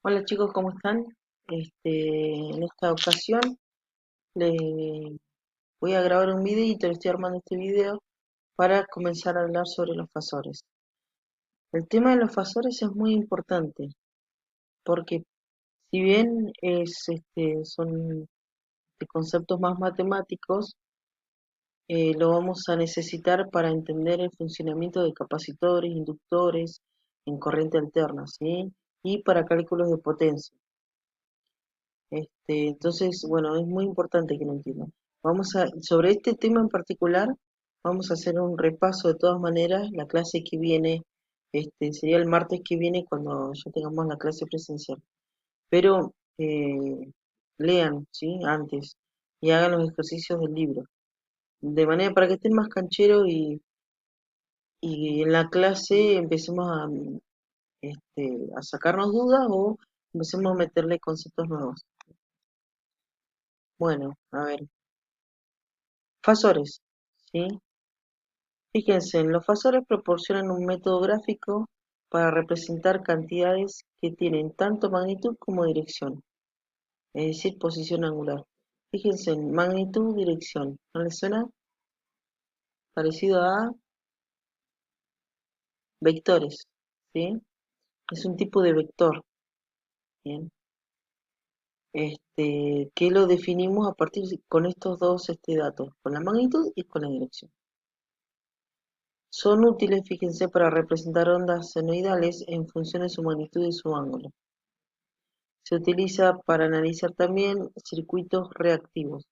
Hola chicos, ¿cómo están? En esta ocasión les voy a grabar un videito, le estoy armando este video para comenzar a hablar sobre los fasores. El tema de los fasores es muy importante porque si bien son de conceptos más matemáticos, lo vamos a necesitar para entender el funcionamiento de capacitores, inductores en corriente alterna, ¿sí? Y para cálculos de potencia. Entonces, bueno, es muy importante que lo entiendan. Sobre este tema en particular, vamos a hacer un repaso de todas maneras. La clase que viene, sería el martes que viene cuando ya tengamos la clase presencial. Pero lean, ¿sí? Antes y hagan los ejercicios del libro. De manera para que estén más cancheros y en la clase empecemos a sacarnos dudas o empecemos a meterle conceptos nuevos. Bueno, a ver. Fasores, ¿sí? Fíjense, los fasores proporcionan un método gráfico para representar cantidades que tienen tanto magnitud como dirección, es decir, posición angular. Fíjense en magnitud, dirección. ¿No les suena? Parecido a vectores, ¿sí? Es un tipo de vector, ¿bien? Que lo definimos con estos dos datos, con la magnitud y con la dirección. Son útiles, fíjense, para representar ondas senoidales en función de su magnitud y su ángulo. Se utiliza para analizar también circuitos reactivos.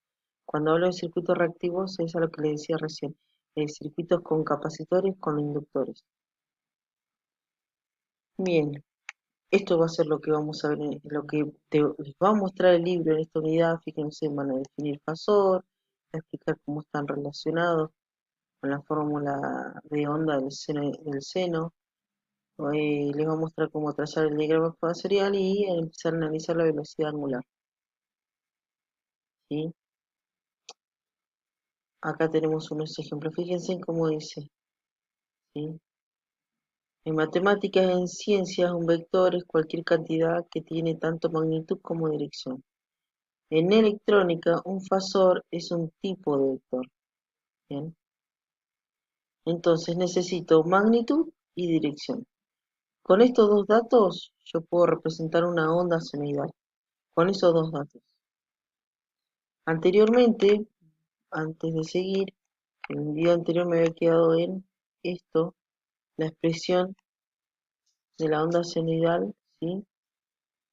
Cuando hablo de circuitos reactivos es a lo que le decía recién, circuitos con capacitores, con inductores. Bien, esto va a ser lo que vamos a ver, lo que les va a mostrar el libro en esta unidad. Fíjense, van a definir fasor, a explicar cómo están relacionados con la fórmula de onda del seno. Les va a mostrar cómo trazar el diagrama fasorial y empezar a analizar la velocidad angular, ¿sí? Acá tenemos unos ejemplos. Fíjense en cómo dice, ¿sí? En matemáticas, en ciencias, un vector es cualquier cantidad que tiene tanto magnitud como dirección. En electrónica, un fasor es un tipo de vector. ¿Bien? Entonces necesito magnitud y dirección. Con estos dos datos, yo puedo representar una onda senoidal. Con esos dos datos. Anteriormente, antes de seguir, en el video anterior me había quedado en esto, la expresión de la onda senoidal, ¿sí?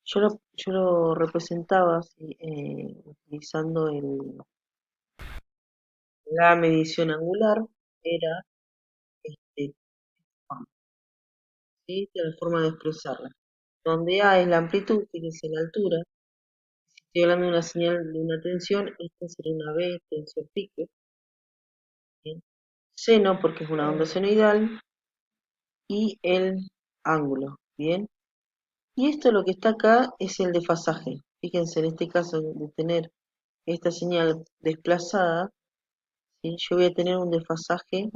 Yo lo representaba, ¿sí? Utilizando la medición angular, era este, ¿sí? Esta es la forma de expresarla. Donde A es la amplitud, fíjense la altura. Si estoy hablando de una señal de una tensión, esta sería una B, tensión pique. ¿Bien? Seno, porque es una onda senoidal, y el ángulo, ¿bien? Y esto lo que está acá es el desfasaje. Fíjense, en este caso de tener esta señal desplazada, ¿sí? Yo voy a tener un desfasaje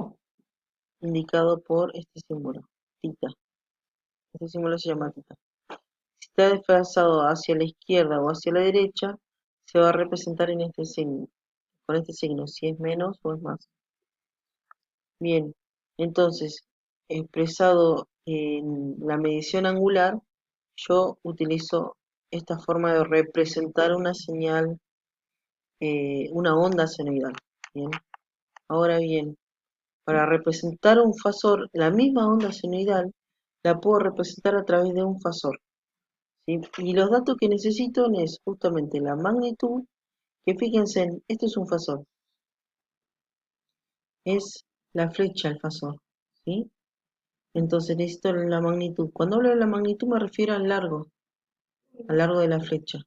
indicado por este símbolo, tita. Este símbolo se llama tita. Si está desplazado hacia la izquierda o hacia la derecha, se va a representar en este signo, con este signo, si es menos o es más. Bien, entonces, expresado en la medición angular, yo utilizo esta forma de representar una señal, una onda senoidal. Bien, ahora bien, para representar un fasor, la misma onda senoidal la puedo representar a través de un fasor, ¿sí? Y los datos que necesito es justamente la magnitud, que fíjense, esto es un fasor, es la flecha el fasor, ¿sí? Entonces necesito la magnitud. Cuando hablo de la magnitud me refiero al largo de la flecha.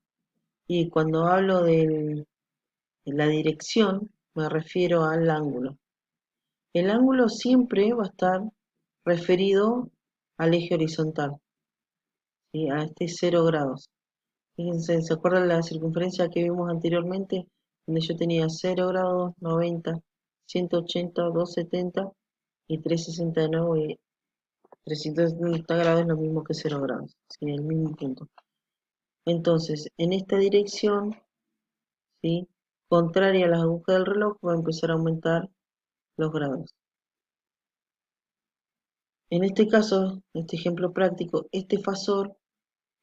Y cuando hablo de la dirección me refiero al ángulo. El ángulo siempre va a estar referido al eje horizontal, ¿sí? A este 0 grados. Fíjense, ¿se acuerdan la circunferencia que vimos anteriormente? Donde yo tenía 0 grados, 90, 180, 270 y 369 y 370 grados es lo mismo que 0 grados, ¿sí? El mismo punto. Entonces, en esta dirección, ¿sí? Contraria a las agujas del reloj, va a empezar a aumentar los grados. En este caso, en este ejemplo práctico, este fasor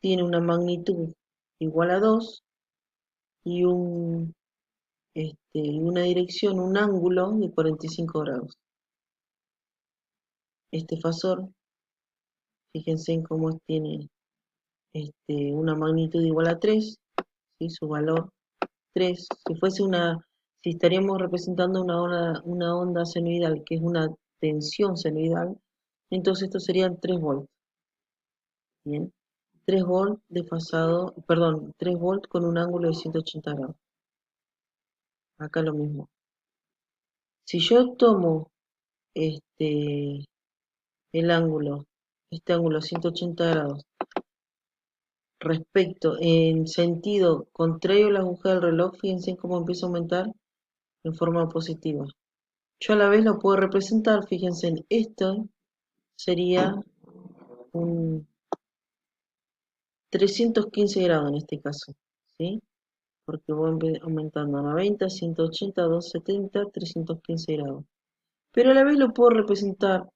tiene una magnitud igual a 2 y una dirección, un ángulo de 45 grados. Este fasor, fíjense en cómo tiene una magnitud igual a 3, ¿sí? Su valor 3. Si estaríamos representando una onda senoidal, que es una tensión senoidal, entonces esto serían 3 volts. Bien, 3 volts desfasado, perdón, 3 volts con un ángulo de 180 grados. Acá lo mismo. Si yo tomo este, el ángulo, este ángulo 180 grados, respecto en sentido contrario a la aguja del reloj, fíjense cómo empieza a aumentar en forma positiva. Yo a la vez lo puedo representar, fíjense en esto, sería un 315 grados en este caso, ¿sí? Porque voy aumentando a 90, 180, 270, 315 grados. Pero a la vez lo puedo representar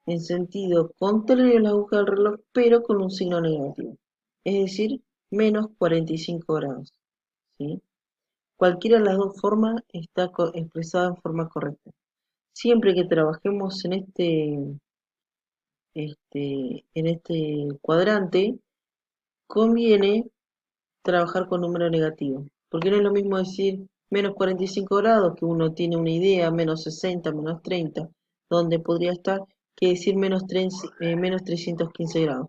en sentido contrario a la aguja del reloj, pero con un signo negativo, es decir, menos 45 grados, ¿sí? Cualquiera de las dos formas está expresada en forma correcta. Siempre que trabajemos en este cuadrante, conviene trabajar con número negativo, porque no es lo mismo decir menos 45 grados, que uno tiene una idea, menos 60, menos 30, donde podría estar, que decir menos 315 grados.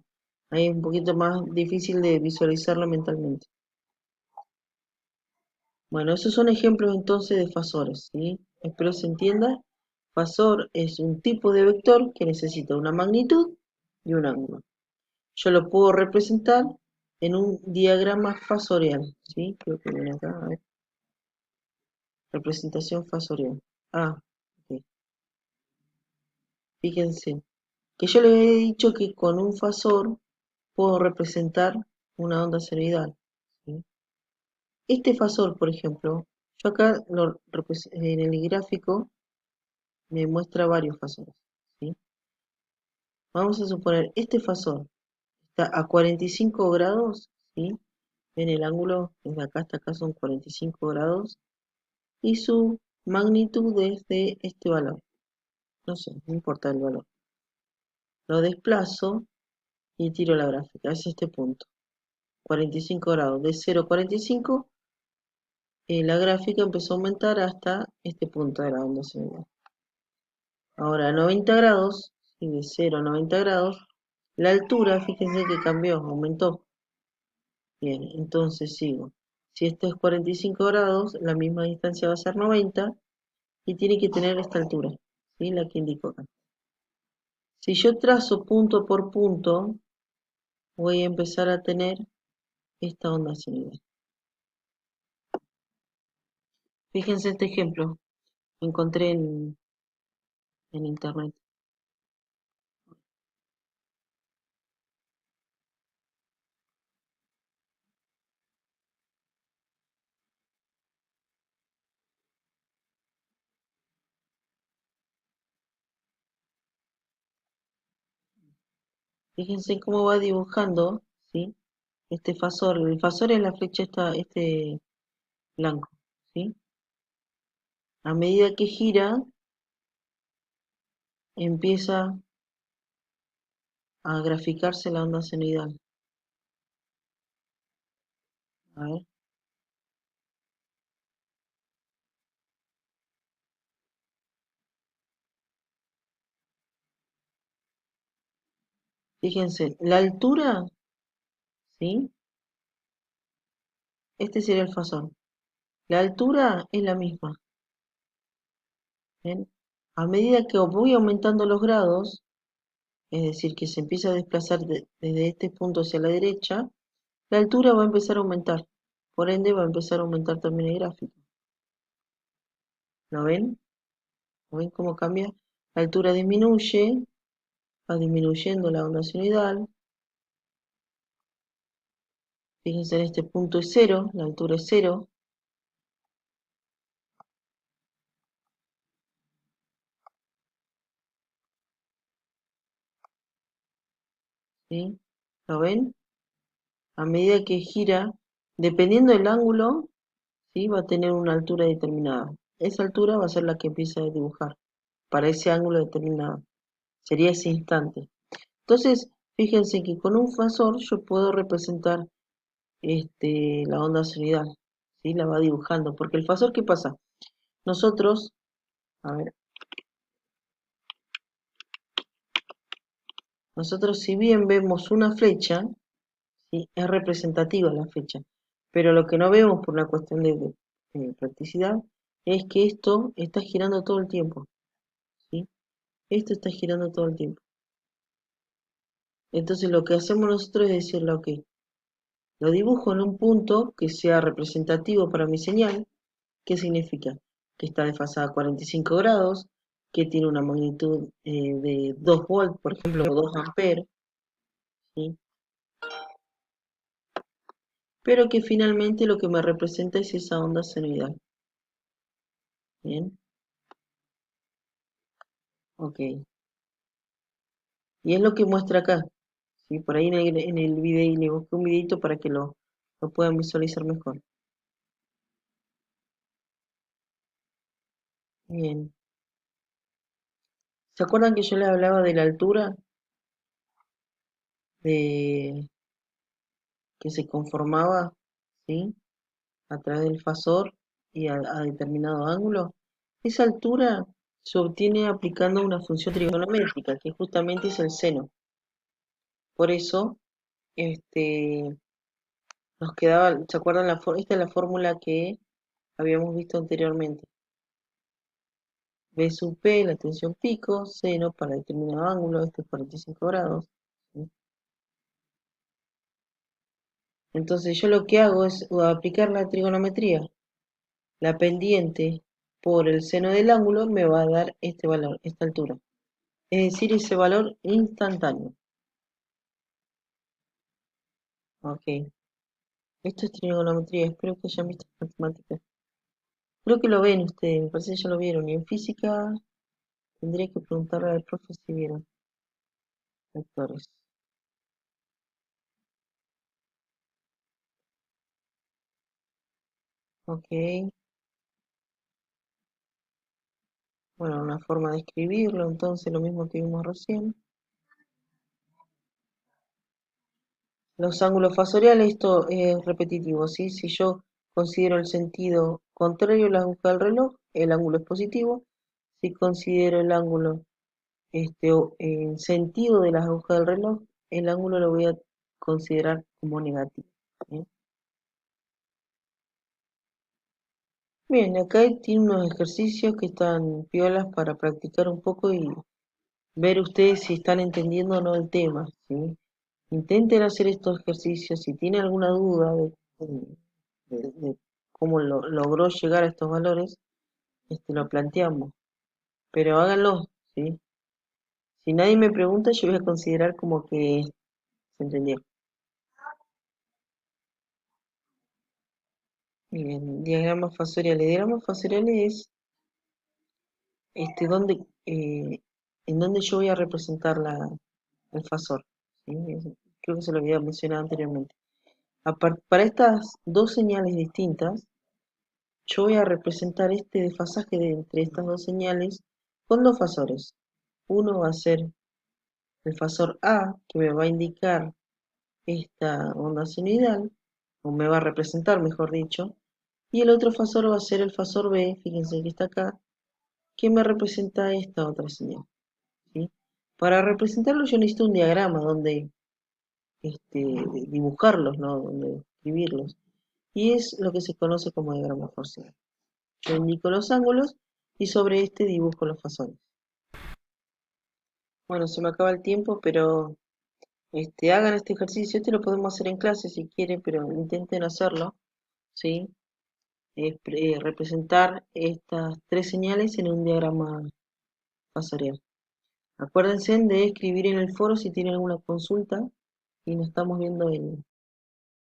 Ahí es un poquito más difícil de visualizarlo mentalmente. Bueno, esos son ejemplos entonces de fasores, ¿sí? Espero se entienda. Fasor es un tipo de vector que necesita una magnitud y un ángulo. Yo lo puedo representar en un diagrama fasorial, ¿sí? Creo que viene acá, a ver. Representación fasorial. Ah, ok. Fíjense, que yo les he dicho que con un fasor puedo representar una onda senoidal, ¿sí? Este fasor, por ejemplo, yo acá en el gráfico me muestra varios fasores, ¿sí? Vamos a suponer, este fasor está a 45 grados, ¿sí? En el ángulo, desde acá hasta acá son 45 grados, y su magnitud es de este valor. No sé, no importa el valor. Lo desplazo y tiro la gráfica, es este punto. 45 grados. De 0 a 45, la gráfica empezó a aumentar hasta este punto de la onda senoidal. Ahora, a 90 grados, y de 0 a 90 grados, la altura, fíjense que cambió, aumentó. Bien, entonces sigo. Si esto es 45 grados, la misma distancia va a ser 90 y tiene que tener esta altura, ¿sí? La que indico acá. Si yo trazo punto por punto, voy a empezar a tener esta onda senoidal. Fíjense este ejemplo, lo encontré en internet. Fíjense cómo va dibujando, ¿sí? Este fasor. El fasor es la flecha blanco, ¿sí? A medida que gira, empieza a graficarse la onda senoidal. A ver, fíjense, la altura, ¿sí? Este sería el fasor. La altura es la misma, ¿ven? A medida que voy aumentando los grados, es decir, que se empieza a desplazar desde este punto hacia la derecha, la altura va a empezar a aumentar. Por ende, va a empezar a aumentar también el gráfico. ¿Lo ven? ¿Lo ven cómo cambia? La altura disminuye, va disminuyendo la onda senoidal, Fíjense en este punto es cero, la altura es cero, ¿sí? ¿Lo ven? A medida que gira, dependiendo del ángulo, ¿sí? Va a tener una altura determinada. Esa altura va a ser la que empieza a dibujar para ese ángulo determinado. Sería ese instante. Entonces, fíjense que con un fasor yo puedo representar la onda sinusoidal, ¿sí? La va dibujando. Porque el fasor, ¿qué pasa? Nosotros, a ver, nosotros si bien vemos una flecha, ¿sí? Es representativa la flecha, pero lo que no vemos por una cuestión de practicidad es que esto está girando todo el tiempo, ¿sí? Esto está girando todo el tiempo. Entonces lo que hacemos nosotros es decirle, ok, lo dibujo en un punto que sea representativo para mi señal. ¿Qué significa? Que está desfasada a 45 grados, que tiene una magnitud de 2 volts, por ejemplo, o 2 amperes, ¿sí? Pero que finalmente lo que me representa es esa onda senoidal. Bien, ok. Y es lo que muestra acá, ¿sí? Por ahí en el video le busqué un videito para que lo puedan visualizar mejor. Bien. ¿Se acuerdan que yo les hablaba de la altura de que se conformaba, ¿sí? A través del fasor y a determinado ángulo? Esa altura se obtiene aplicando una función trigonométrica, que justamente es el seno. Por eso, este, nos quedaba, ¿se acuerdan? Esta es la fórmula que habíamos visto anteriormente. B sub P, la tensión pico, seno para determinado ángulo, este es 45 grados, ¿sí? Entonces yo lo que hago es aplicar la trigonometría. La pendiente por el seno del ángulo me va a dar este valor, esta altura. Es decir, ese valor instantáneo. Ok. Esto es trigonometría, espero que hayan visto matemáticas. Creo que lo ven ustedes, me parece que ya lo vieron. Y en física tendría que preguntarle al profe si vieron vectores. Ok. Bueno, una forma de escribirlo, entonces lo mismo que vimos recién. Los ángulos fasoriales, esto es repetitivo, ¿sí? Si yo considero el sentido contrario a la aguja del reloj, el ángulo es positivo. Si considero el ángulo en sentido de las agujas del reloj, el ángulo lo voy a considerar como negativo, ¿sí? Bien, acá tiene unos ejercicios que están piolas para practicar un poco y ver ustedes si están entendiendo o no el tema, ¿sí? Intenten hacer estos ejercicios. Si tienen alguna duda de cómo logró llegar a estos valores, lo planteamos. Pero háganlo, ¿sí? Si nadie me pregunta, yo voy a considerar como que se entendió. Bien, diagramas fasoriales. Diagramas fasoriales es donde, en donde yo voy a representar el fasor, ¿sí? Creo que se lo había mencionado anteriormente. Para estas dos señales distintas, yo voy a representar este desfasaje entre estas dos señales con dos fasores. Uno va a ser el fasor A, que me va a indicar esta onda senoidal, o me va a representar, mejor dicho, y el otro fasor va a ser el fasor B, fíjense que está acá, que me representa esta otra señal, ¿sí? Para representarlo yo necesito un diagrama donde dibujarlos, ¿no? Donde escribirlos, y es lo que se conoce como diagrama fasorial. Yo indico los ángulos y sobre este dibujo los fasores. Bueno, se me acaba el tiempo, pero hagan este ejercicio. Este lo podemos hacer en clase si quieren, pero intenten hacerlo, ¿sí? Representar estas tres señales en un diagrama fasorial. Acuérdense de escribir en el foro si tienen alguna consulta y nos estamos viendo